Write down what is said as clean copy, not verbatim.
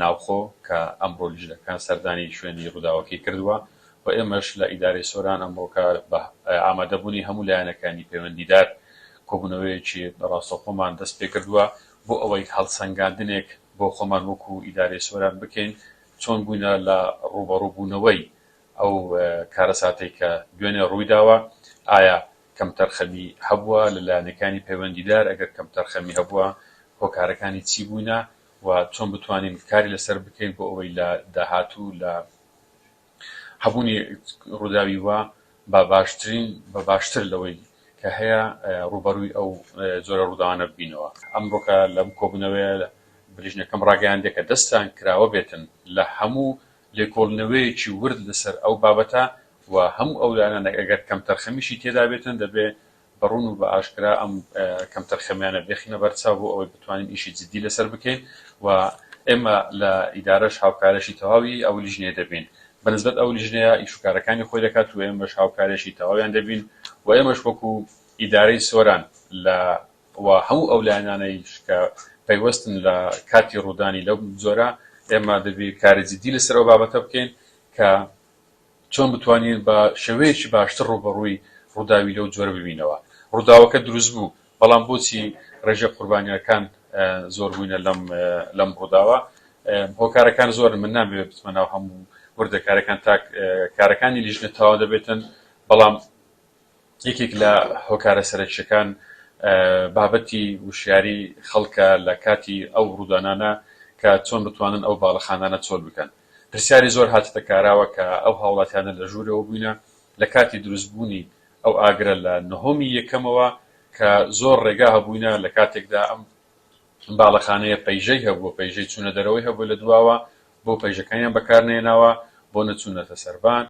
ناوخۆ کە ئەمڕۆ لیژنەکان سەردانی شوێنی ڕووداوەکەی کردووە و ئێمەش لە ئیدارەی سۆران ئەمڕۆکە بە ئامادەبوونی هەموو لایەنەکانی پەیوەندیدار کۆبوونەوەیەکی ڕاستەوخۆمان دەست پێ کردووە بۆ ئەوەی هەڵسەنگاندنێک بۆ خۆمان وەکو ئیدارەی سۆران بکەین چۆن بووینە لە ڕوبەڕووبوونەوەی ئەو کارەساتەی کە دوێنێ ڕوویداوە ئایا کەمتەرخەمی هەبووە لە لایەنەکانی پەیوەندیدار ئەگەر کەمتەرخەمی هەبووە هۆکارەکانی چی بووینە و چۆن بتوانین کاری لەسەر بکەین بۆ ئەوەی لە داهاتوو لە هەبوونی ڕووداوی وە بە باشتر لەوەی کە هەیە ڕوبەڕووی ئەو جۆرە ڕووداوانە ببینەوە. ئەمڕۆکە لەم کۆبوونەوەیە بریژنەکەم ڕاگەیاندێ کە دەستان کراوە بێتن لە هەموو لێکۆڵنەوەیەکی ورد لەسەر ئەو بابەتە و هەموو ئەو لایەنە ئەگەر کەمتەرخەمیشی تێدا بێتن دەبێ بەڕوون و بە ئاشکرا ئەم کەمتەرخەمیانە بێخینە بەرچاو بۆ ئەوەی بتوانین ئیشی جددی لەسەر بکەین و ئێمە لە ئیدارەش هاوکارێکی تەواوی ئەو لیژنەیە دەبین. بەنسبەت ئەو لیژنەیە ئیشوکارەکانی خۆی دەکات و ئێمەش هاوکارێکی تەواویان دەبین و ئێمەش وەکو ئیدارەی سۆران و هەموو ئەو لایەنانەیش کە پەیوەستن لە کاتی ڕوودانی لەو جۆرە ئێمە دەبێت کاری جددی لەسەر ئەو بابەتە بکەین کە چۆن بتوانین بە شێوەیەکی باشتر ڕوبەڕووی ڕووداوی لەو جۆرە ببینەوە. ڕووداوەکە دروست بوو بەڵام بۆچی ڕێژە قوربانیەکان زۆر بووینە لەم ڕووداوە؟ هۆکارەکان زۆر من نابێت بتمەناو هەموو وردەکارەکان تا کارەکانی لیژنە تەواو دەبێتن بەڵام یەکێک لە هۆکارە سەرەکیەکان بابەتی وشیاری خەڵکە لە کاتی ئەو ڕوودانانە کە چۆن بتوانن ئەو باڵەخانانە چۆل بکەن. پرسیاری زۆر هاتتە کاراوە کە ئەو هاوڵاتیانە لە ژوورەوە بووینە لە کاتی دروستبوونی ئەو ئاگرە لە نهۆمی یەکەمەوە کە زۆر ڕێگا هەبووینە لە کاتێکدا ئەم باڵەخانەیە پەیژەی هەبووە پەیژەی چوونە دەرەوەی هەبوو لە دواوە بۆ پەیژەکانیان بەکارنێناوە بۆ نەچوونەتە سەربان